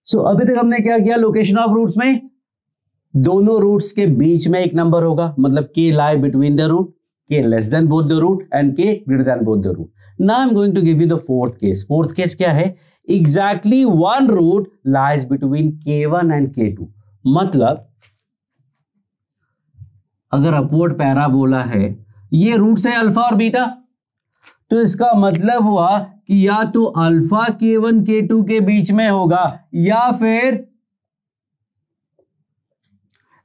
सो अभी तक हमने क्या किया, लोकेशन ऑफ रूट्स में दोनों रूट्स के बीच में एक नंबर होगा, मतलब k lie between the root, k less than both the root and k greater than both the root. Now I'm going to give you the fourth case. Fourth case क्या है, exactly one root lies between k1 and k2. मतलब अगर upward parabola है, ये roots है alpha और beta, तो इसका मतलब हुआ कि या तो अल्फा k1 k2 के बीच में होगा या फिर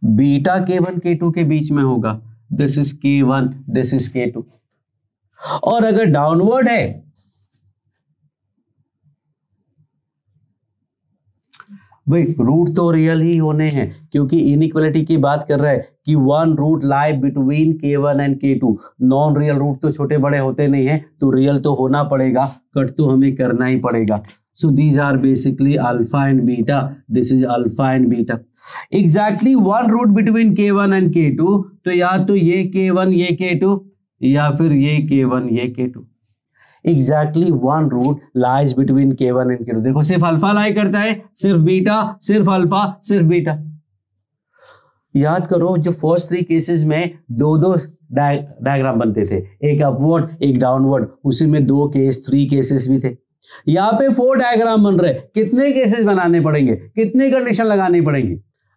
बीटा k1 k2 के बीच में होगा. This is k1, this is k2. और अगर डाउनवर्ड है, भाई रूट तो रियल ही होने हैं, क्योंकि इनइक्वालिटी की बात कर रहा है कि one root lie between k1 and k2. Non real root तो छोटे बड़े होते नहीं हैं, तो रियल तो होना पड़ेगा, कट तो हमें करना ही पड़ेगा. So these are basically alpha and beta. This is alpha and beta. Exactly one root between k1 and k2, तो या तो ये k1 ये k2 या फिर ये k1 ये k2. Exactly one root lies between k1 and k2. देखो सिर्फ अल्फा लाई करता है, सिर्फ बीटा, सिर्फ अल्फा, सिर्फ बीटा. याद करो जो फर्स्ट थ्री केसेस में दो दो डायग्राम बनते थे, एक अपवर्ड एक डाउनवर्ड, उसी में दो केस थ्री केसेस भी थे. यहां पे फोर डायग्राम बन रहे, कितने केसेस बनाने पड़ेंगे, कितने कंडीशन लगानी पड़ेंगी?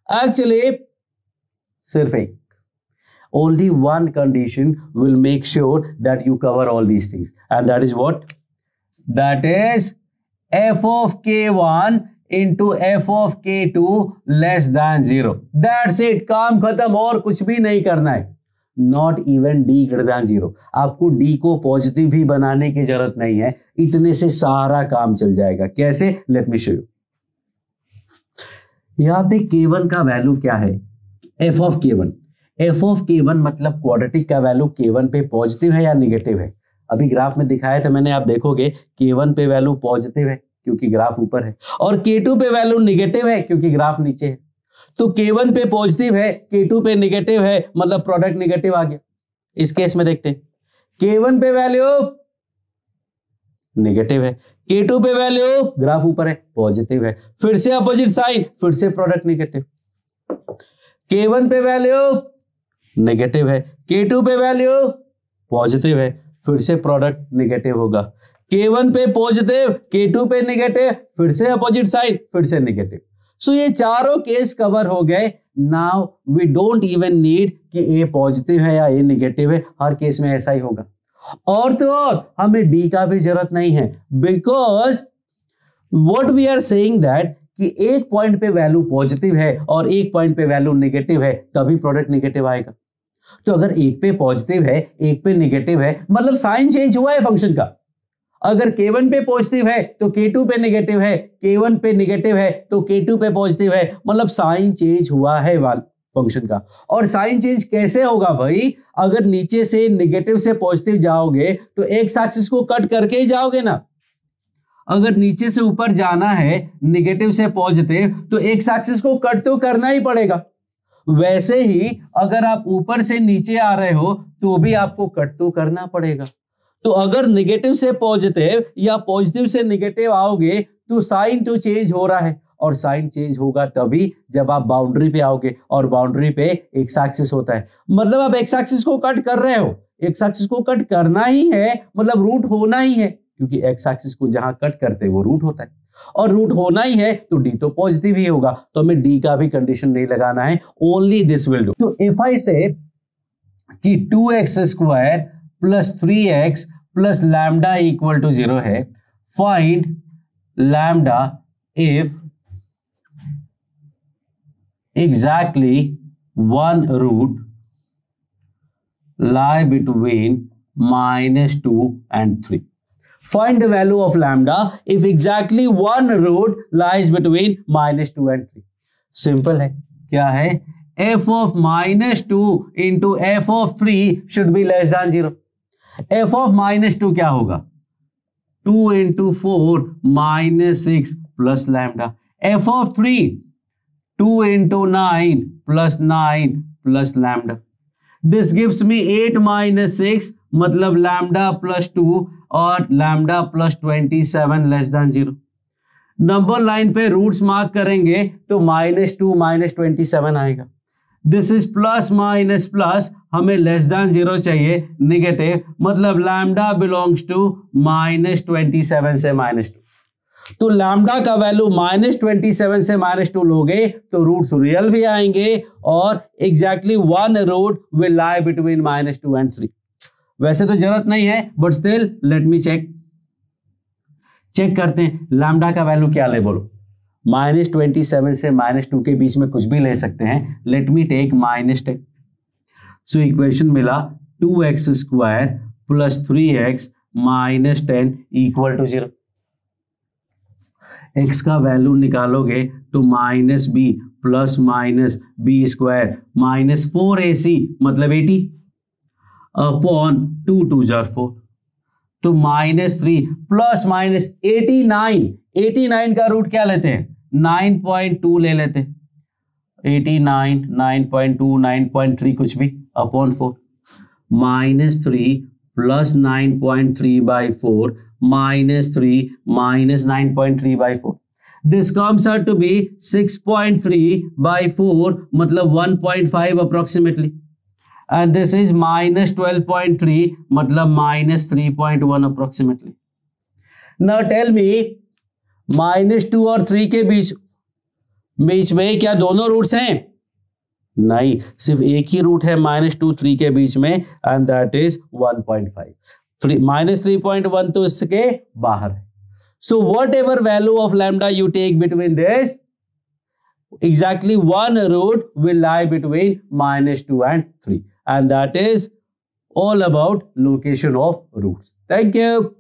एक्चुअली सिर्फ एक. Only one condition will make sure that you cover all these things, and that is what? That is f of k1 into f of k2 less than 0. That's it. काम खत्म, और कुछ भी नहीं करना है. Not even d greater than 0. आपको d को पॉजिटिव भी बनाने की जरूरत नहीं है, इतने से सारा काम चल जाएगा. कैसे? Let me show you. यहां पे k1 का वैल्यू क्या है? f of k1. f of k1 मतलब क्वाड्रेटिक का वैल्यू k1 पे पॉजिटिव है या निगेटिव है? अभी ग्राफ में दिखाया था मैंने, आप देखोगे k1 पे वैल्यू पॉजिटिव है क्योंकि ग्राफ ऊपर है, और k2 पे वैल्यू निगेटिव है क्योंकि ग्राफ नीचे है. तो k1 पे पॉजिटिव है, k2 पे निगेटिव है, मतलब प्रोडक्ट निगेटिव आ गया. इस केस में देखते हैं, k1 पे वैल्यू निगेटिव है, k2 पे वैल्यू ग्राफ ऊपर है पॉजिटिव है, फिर से अपोजिट साइन, फिर से प्रोडक्ट निगेटिव. k1 पे वैल्यू नेगेटिव है, k2 पे वैल्यू पॉजिटिव है, फिर से प्रोडक्ट नेगेटिव होगा. k1 पे पॉजिटिव, k2 पे नेगेटिव, फिर से अपोजिट साइड, फिर से नेगेटिव. सो ये चारों केस कवर हो गए. Now we don't even need कि a पॉजिटिव है या a नेगेटिव है, हर केस में ऐसा ही होगा. और तो और हमें d का भी जरूरत नहीं है, because what we are saying that कि एक पॉइंट पे वैल्यू पॉजिटिव है और एक पॉइंट पे वैल्यू नेगेटिव है, तभी प्रोडक्ट नेगेटिव आएगा. तो अगर एक पे पॉजिटिव है एक पे नेगेटिव है, मतलब साइन चेंज हुआ है फंक्शन का. अगर k1 पे पॉजिटिव है तो k2 पे नेगेटिव है, k1 पे नेगेटिव है तो k2 पे पॉजिटिव है, मतलब साइन चेंज हुआ है फंक्शन का. और साइन चेंज कैसे होगा भाई? अगर नीचे से नेगेटिव से पॉजिटिव जाओगे तो एक्स एक्सिस को कट करके ही जाओगे ना. अगर नीचे से ऊपर जाना है नेगेटिव से पॉजिटिव तो एक्स एक्सिस को कट तो करना ही पड़ेगा. वैसे ही अगर आप ऊपर से नीचे आ रहे हो तो भी आपको कट तो करना पड़ेगा. तो अगर नेगेटिव से पॉजिटिव या पॉजिटिव से नेगेटिव आओगे तो साइन तो चेंज हो रहा है, और साइन चेंज होगा तभी जब आप बाउंड्री पे आओगे, और बाउंड्री पे एक्स एक्सिस होता है, मतलब आप एक्स एक्सिस को कट कर रहे हो. एक्स एक्सिस को कट करना ही है, मतलब रूट होना ही है, क्योंकि एक्स एक्सिस को जहां कट करते हैं वो रूट होता है, और रूट होना ही है तो डी तो पॉजिटिव ही होगा. तो हमें डी का भी कंडीशन नहीं लगाना है, ओनली दिस विल डू. तो इफ आई से कि 2x square plus 3x plus lambda equal to 0 है, find lambda if exactly one root lie between -2 and 3. Find the value of lambda if exactly one root lies between -2 and 3. Simple है. क्या है? f of -2 into f of 3 should be less than 0. f of -2 क्या होगा? 2 into 4 -6 plus lambda. f of 3 2 into 9 plus 9 plus lambda. This gives me 8 minus 6, मतलब lambda plus 2 और lambda plus 27 less than 0. Number line पे roots mark करेंगे तो -2 -27 आएगा। This is plus minus plus, हमें less than 0 चाहिए, नेगेटिव, मतलब lambda belongs to -27 से -2। तो लैम्डा का वैल्यू -27 से -2 लोगे तो रूट्स रियल भी आएंगे और exactly one root will lie between -2 and 3। वैसे तो जरूरत नहीं है, but still let me check करते हैं लैम्डा का वैल्यू क्या ले, बोलो। -27 से -2 के बीच में कुछ भी ले सकते हैं। Let me take -10। So equation मिला 2x² + 3x - 10 = 0। x का वैल्यू निकालोगे तो -b + -b² -4ac मतलब 80 अपॉन 2 2 जार 4, तो -3 ± 89 का रूट क्या लेते हैं, 9.2 ले लेते हैं। 89 9.2 9.3 कुछ भी upon 4, -3 + 9.3/4 -3 -9.3/4, this comes out to be 6.3/4 मतलब 1.5 अप्रोक्सीमेटली, एंड दिस इज -12.3 मतलब -3.1 अप्रोक्सीमेटली। नाउ टेल मी -2 और 3 के बीच में क्या दोनों रूट्स हैं? नहीं, सिर्फ एक ही रूट है -2 3 के बीच में, एंड दैट इज 1.5। -3.1 तो इसके बाहर है। So whatever value of lambda you take between this, exactly one root will lie between -2 and 3, and that is all about location of roots. Thank you.